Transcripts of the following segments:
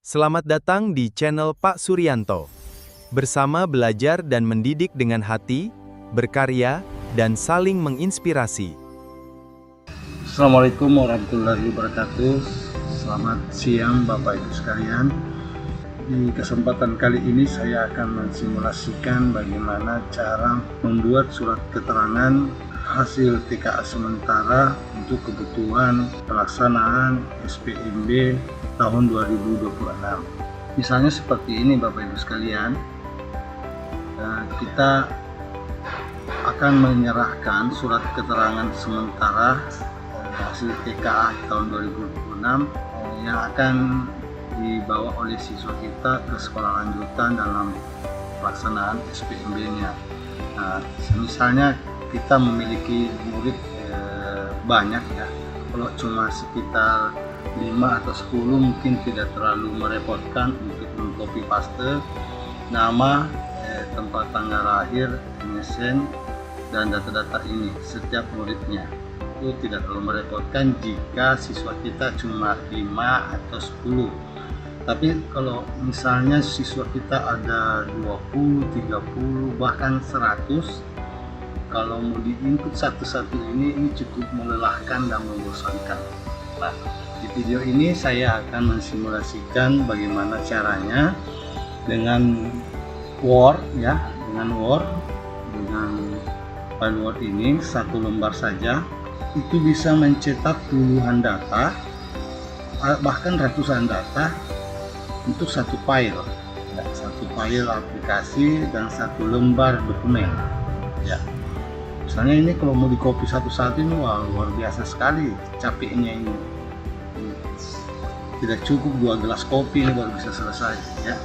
Selamat datang di channel Pak Suryanto. Bersama belajar dan mendidik dengan hati, berkarya, dan saling menginspirasi. Assalamualaikum warahmatullahi wabarakatuh. Selamat siang Bapak Ibu sekalian. Di kesempatan kali ini saya akan mensimulasikan bagaimana cara membuat surat keterangan hasil TKA sementara untuk kebutuhan pelaksanaan SPMB tahun 2026. Misalnya seperti ini Bapak Ibu sekalian, kita akan menyerahkan surat keterangan sementara hasil TKA tahun 2026 yang akan dibawa oleh siswa kita ke sekolah lanjutan dalam pelaksanaan SPMB-nya. Nah, misalnya kita memiliki murid banyak ya, kalau cuma sekitar 5 atau 10 mungkin tidak terlalu merepotkan untuk mengcopy paste nama, tempat tanggal lahir, MSN, dan data-data ini setiap muridnya. Itu tidak terlalu merepotkan jika siswa kita cuma 5 atau 10. Tapi kalau misalnya siswa kita ada 20, 30, bahkan 100, kalau mau di-input satu-satu ini cukup melelahkan dan membosankan. Nah, di video ini saya akan mensimulasikan bagaimana caranya dengan Word ya, dengan file Word ini satu lembar saja itu bisa mencetak puluhan data, bahkan ratusan data untuk satu file aplikasi dan satu lembar dokumen ya. Misalnya ini kalau mau di copy satu-satu ini wah, luar biasa sekali capeknya ini. Tidak cukup 2 gelas kopi ini baru bisa selesai ya.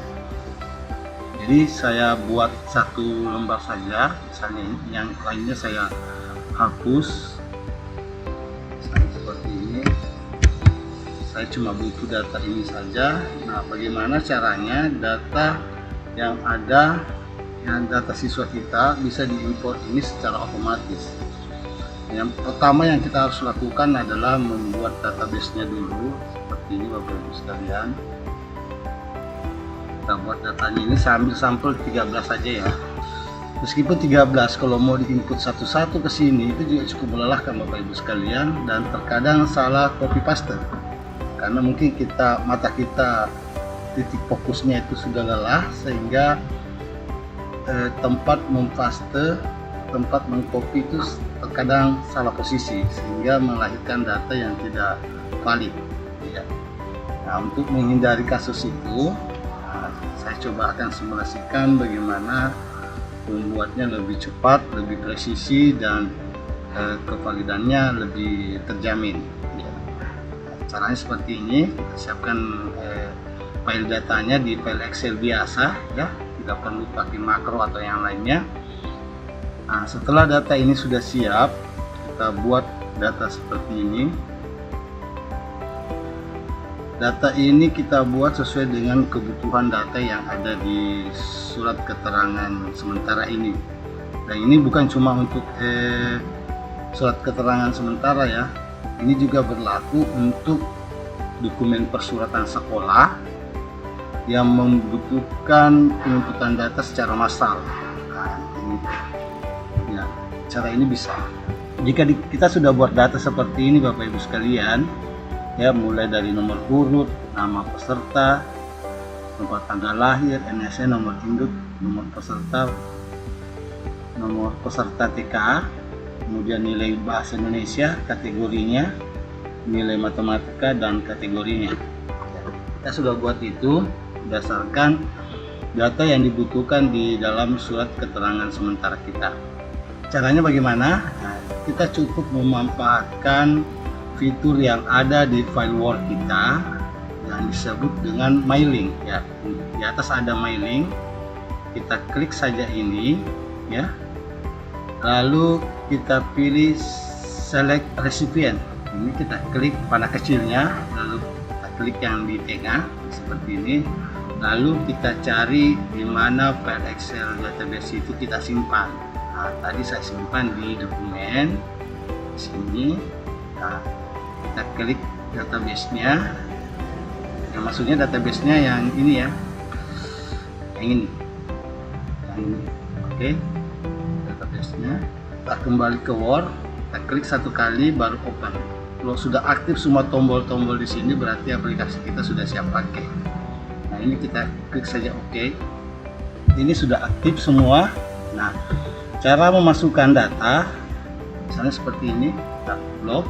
Jadi saya buat satu lembar saja, misalnya ini, yang lainnya saya hapus. Misalnya seperti ini. Saya cuma butuh data ini saja. Nah, bagaimana caranya data yang ada, yang data siswa kita bisa diimport ini secara otomatis. Yang pertama yang kita harus lakukan adalah membuat database-nya dulu seperti ini Bapak Ibu sekalian. Kita buat datanya ini, saya ambil sampel 13 saja ya. Meskipun 13 kalau mau diinput satu-satu ke sini itu juga cukup melelahkan Bapak Ibu sekalian, dan terkadang salah copy paste. Karena mungkin mata kita titik fokusnya itu sudah lelah sehingga tempat mempaste, tempat mengcopy itu terkadang salah posisi sehingga melahirkan data yang tidak valid ya. Nah, untuk menghindari kasus itu, saya coba akan simulasikan bagaimana membuatnya lebih cepat, lebih presisi, dan kevalidannya lebih terjamin ya. Caranya seperti ini, kita siapkan file datanya di file Excel biasa ya, tidak perlu pakai makro atau yang lainnya. Nah, setelah data ini sudah siap, kita buat data seperti ini. Data ini kita buat sesuai dengan kebutuhan data yang ada di surat keterangan sementara ini. Dan ini bukan cuma untuk surat keterangan sementara ya, ini juga berlaku untuk dokumen persuratan sekolah yang membutuhkan penginputan data secara massal. Nah, ini ya, cara ini bisa. Jika kita sudah buat data seperti ini Bapak Ibu sekalian, ya, mulai dari nomor urut, nama peserta, tempat tanggal lahir, MSN, nomor induk, nomor peserta TKA, kemudian nilai bahasa Indonesia, kategorinya, nilai matematika, dan kategorinya. Kita sudah buat itu berdasarkan data yang dibutuhkan di dalam surat keterangan sementara kita. Caranya bagaimana? Nah, kita cukup memanfaatkan fitur yang ada di file Word kita yang disebut dengan My Link ya. Di atas ada My Link, kita klik saja ini ya, lalu kita pilih select recipient. Ini kita klik panah kecilnya, lalu kita klik yang di tengah seperti ini, lalu kita cari di mana file Excel database itu kita simpan. Nah, tadi saya simpan di dokumen sini. Nah, kita klik database-nya, Nah, maksudnya database-nya yang ini ya, yang ini. Oke, database-nya. Kita kembali ke Word, kita klik satu kali baru open. Kalau sudah aktif semua tombol-tombol di sini berarti aplikasi kita sudah siap pakai. Nah, ini kita klik saja OK. Ini sudah aktif semua. Nah, cara memasukkan data misalnya seperti ini, kita log,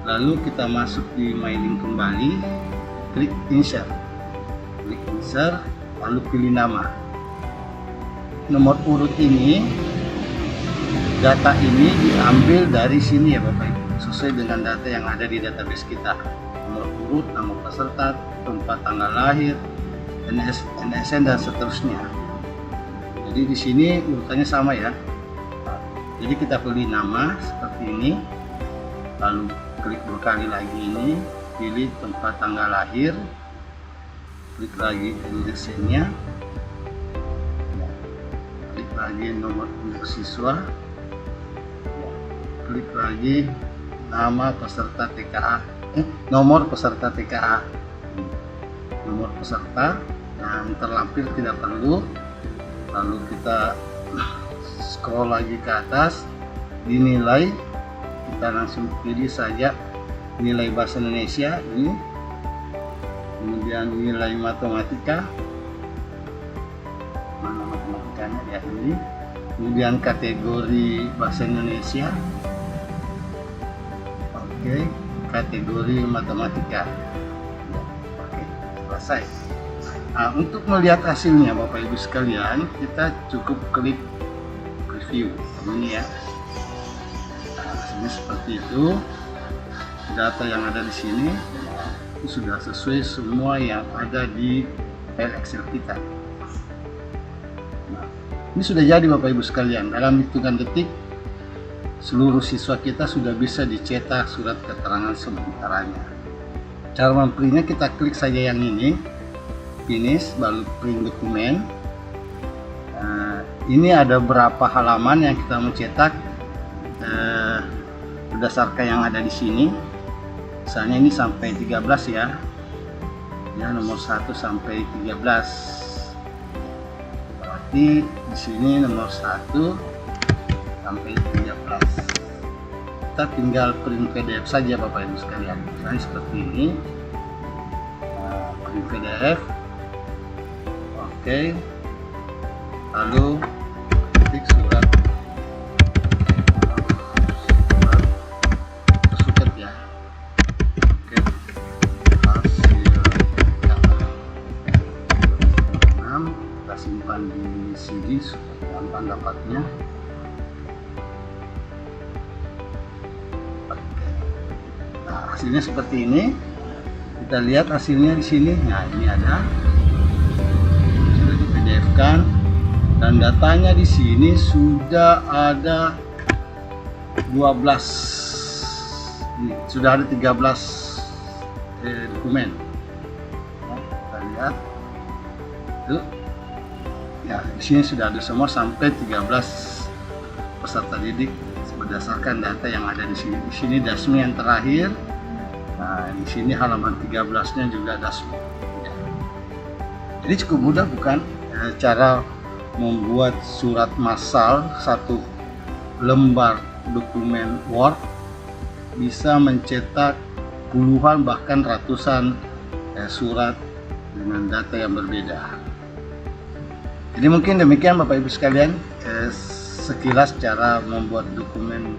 lalu kita masuk di mailing kembali, klik insert, lalu pilih nama. Nomor urut ini, data ini diambil dari sini ya Bapak Ibu, sesuai dengan data yang ada di database kita. Nomor urut, nama peserta, tempat tanggal lahir, NSN dan seterusnya. Jadi di sini urutannya sama ya. Jadi kita pilih nama seperti ini, lalu klik 2 kali lagi ini, pilih tempat tanggal lahir, klik lagi NSN-nya, klik lagi nomor induk siswa, klik lagi nama peserta TKA, nomor peserta TKA, nomor peserta, dan terlampir tidak perlu. Lalu kita scroll lagi ke atas, dinilai, kita langsung pilih saja nilai bahasa Indonesia ini, kemudian nilai matematika, mana matematikanya ya ini, kemudian kategori bahasa Indonesia, oke, kategori matematika, oke, selesai. Nah, untuk melihat hasilnya Bapak Ibu sekalian, kita cukup klik preview ini ya. Nah, hasilnya seperti itu. Data yang ada di sini itu sudah sesuai semua yang ada di file Excel kita. Nah, ini sudah jadi Bapak Ibu sekalian. Dalam hitungan detik seluruh siswa kita sudah bisa dicetak surat keterangan sementaranya. Cara memprintnya kita klik saja yang ini, finish, baru print dokumen. Nah, ini ada berapa halaman yang kita mencetak berdasarkan yang ada di sini. Misalnya ini sampai 13 ya, nomor 1 sampai 13. Berarti di sini nomor 1 sampai 13. Kita tinggal print PDF saja Bapak Ibu sekalian. Misalnya seperti ini, print PDF. Oke, lalu ketik surat tersebut ya. Oke, hasil keterangan 6 kita simpan di CD supaya gampang dapatnya. Nah, hasilnya seperti ini. Kita lihat hasilnya di sini. Nah, ini ada. Kan, dan datanya di sini sudah ada 12, sudah ada 13 dokumen. Kita lihat itu ya, di sini sudah ada semua sampai 13 peserta didik berdasarkan data yang ada di sini. Di sini dasmi yang terakhir. Nah, di sini halaman 13-nya juga dasmi. Jadi cukup mudah bukan? Cara membuat surat massal satu lembar dokumen Word bisa mencetak puluhan bahkan ratusan surat dengan data yang berbeda. Jadi mungkin demikian Bapak Ibu sekalian, sekilas cara membuat dokumen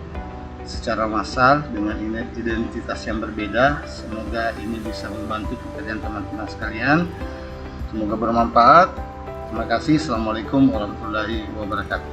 secara massal dengan identitas yang berbeda. Semoga ini bisa membantu pekerjaan teman-teman sekalian. Semoga bermanfaat. Terima kasih. Assalamualaikum warahmatullahi wabarakatuh.